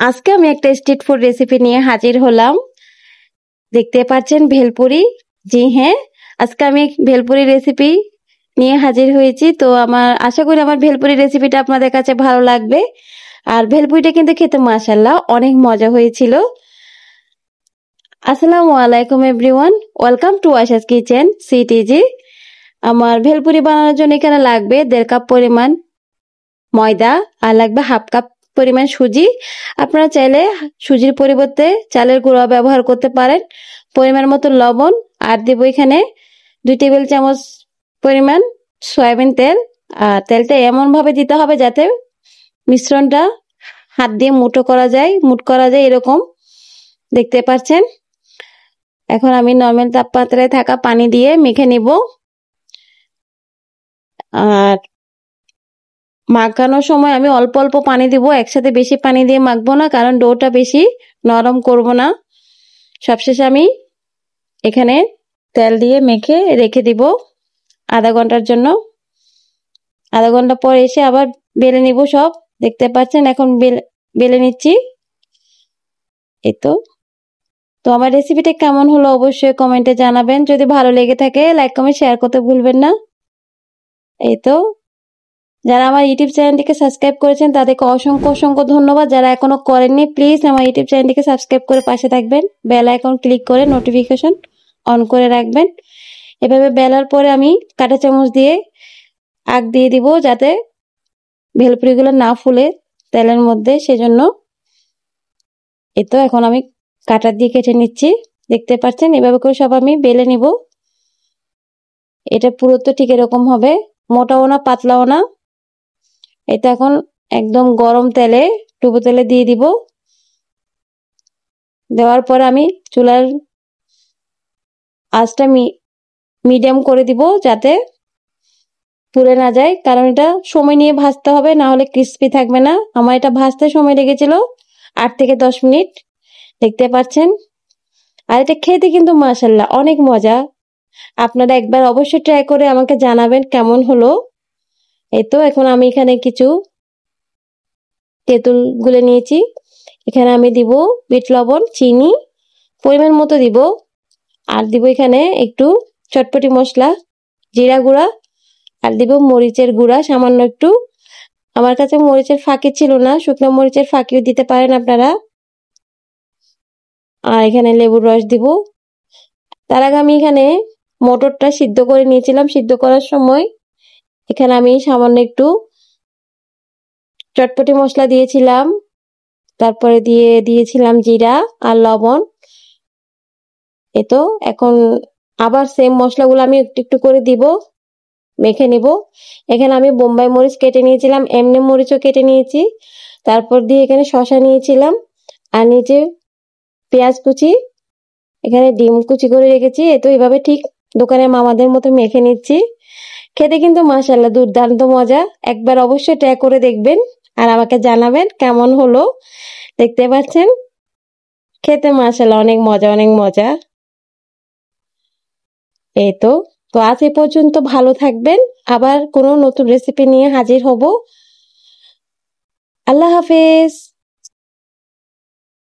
আজকে আমি একটা স্ট্রিট ফুড রেসিপি নিয়ে হাজির হলাম। দেখতে পাচ্ছেন ভেলপুরি। জি হ্যাঁ, আজকে আমি ভেলপুরি রেসিপি নিয়ে হাজির হয়েছি। তো আশা করি আমার ভেলপুরি রেসিপিটা আপনাদের কাছে ভালো লাগবে। আর ভেলপুরিটা কিন্তু খেতে মাশাআল্লাহ অনেক মজা হয়েছিল। আসসালামু আলাইকুম everyone, welcome to Asha's kitchen CTG. আমার ভেলপুরি বানানোর জন্য এখানে লাগবে 1.5 কাপ পরিমাণ ময়দা, আর লাগবে 1/2 কাপ পরিমাণ সুজি। আপনারা চাইলে সুজির পরিবর্তে চালের গুঁড়া ব্যবহার করতে পারেন। পরিমাণ মতো লবণ, আর দেব এখানে 2 টেবিল চামচ পরিমাণ সয়াবিন তেল। আর তেলটা এমন ভাবে দিতে হবে যাতে মিশ্রণটা হাত দিয়ে মুট করা যায় এরকম। দেখতে পাচ্ছেন। এখন আমি নরমাল তাপমাত্রায় থাকা পানি দিয়ে মেখে নিব। আর মাখানোর সময় আমি অল্প অল্প পানি দিব, একসাথে বেশি পানি দিয়ে মাখবো না, কারণ ডোটা বেশি নরম করব না। সবশেষে আমি এখানে তেল দিয়ে মেখে রেখে দিব আধা ঘন্টার জন্য। আধা ঘন্টা পর এসে আবার বেলে নিব সব। দেখতে পাচ্ছেন এখন বেলে নিচ্ছি। এই তো আমার রেসিপিটা কেমন হলো অবশ্যই কমেন্টে জানাবেন। যদি ভালো লেগে থাকে লাইক কমেন্ট শেয়ার করতে ভুলবেন না। এই তো যারা আমার ইউটিউব চ্যানেলটিকে সাবস্ক্রাইব করেছেন তাদেরকে অসংখ্য অসংখ্য ধন্যবাদ। যারা এখনো করেননি প্লিজ আমার ইউটিউব চ্যানেলটিকে সাবস্ক্রাইব করে পাশে থাকবেন, বেল আইকন ক্লিক করে নোটিফিকেশন অন করে রাখবেন। এভাবে বেলার পরে আমি কাঁটা চামচ দিয়ে আগ দিয়ে দিব যাতে ভেলপুরিগুলো না ফুলে তেলের মধ্যে, সেজন্য। এই তো এখন আমি কাঁটা দিয়ে কেটে নিচ্ছি। দেখতে পাচ্ছেন এভাবে করে সব আমি বেলে নিব। এটা পুরো তো ঠিক এরকম হবে, মোটাও না পাতলাও না। এটা এখন একদম গরম তেলে, ডুবো তেলে দিয়ে দিব। দেওয়ার পর আমি চুলার আঁচটা মিডিয়াম করে দিব যাতে পুড়ে না যায়, কারণ এটা সময় নিয়ে ভাজতে হবে, না হলে ক্রিস্পি থাকবে না। আমার এটা ভাজতে সময় লেগেছিল 8 থেকে 10 মিনিট। দেখতে পাচ্ছেন। আর এটা খেতে কিন্তু মাশাআল্লাহ অনেক মজা। আপনারা একবার অবশ্যই ট্রাই করে আমাকে জানাবেন কেমন হলো। এই তো এখন আমি এখানে কিছু তেঁতুল গুলে নিয়েছি। এখানে আমি দিব বিট লবণ, চিনি পরিমাণ মতো দিব। আর দিব এখানে একটু চটপটি মশলা, জিরা গুঁড়া, আর দিব মরিচের গুঁড়া সামান্য একটু। আমার কাছে মরিচের ফাঁকি ছিল না, শুকনো মরিচের ফাঁকিও দিতে পারেন আপনারা। আর এখানে লেবুর রস দিব। তার আগে আমি এখানে মটরটা সিদ্ধ করে নিয়েছিলাম। সিদ্ধ করার সময় এখানে আমি সামান্য একটু চটপটি মশলা দিয়েছিলাম, তারপরে দিয়েছিলাম জিরা আর লবণ। এই তো এখন আবার সেম মশলাগুলো আমি একটু একটু করে দিব, মেখে নিব। এখানে আমি বোম্বাই মরিচ কেটে নিয়েছিলাম, এমনি মরিচও কেটে নিয়েছি। তারপর দিয়ে এখানে শসা নিয়েছিলাম, আর নিচে পেঁয়াজ কুচি, এখানে ডিম কুচি করে রেখেছি। এই তো এভাবে ঠিক দোকানের মামাদের মতো মেখে নিচ্ছি। খেতে কিন্তু মাশাআল্লাহ দুর্দান্ত মজা। একবার অবশ্যই ট্রাই করে দেখবেন আর আমাকে জানাবেন কেমন হলো। দেখতে পাচ্ছেন খেতে মাশাআল্লাহ অনেক মজা, অনেক মজা। এই তো আজ এ পর্যন্ত, ভালো থাকবেন। আবার কোনো নতুন রেসিপি নিয়ে হাজির হব। আল্লাহ হাফেজ।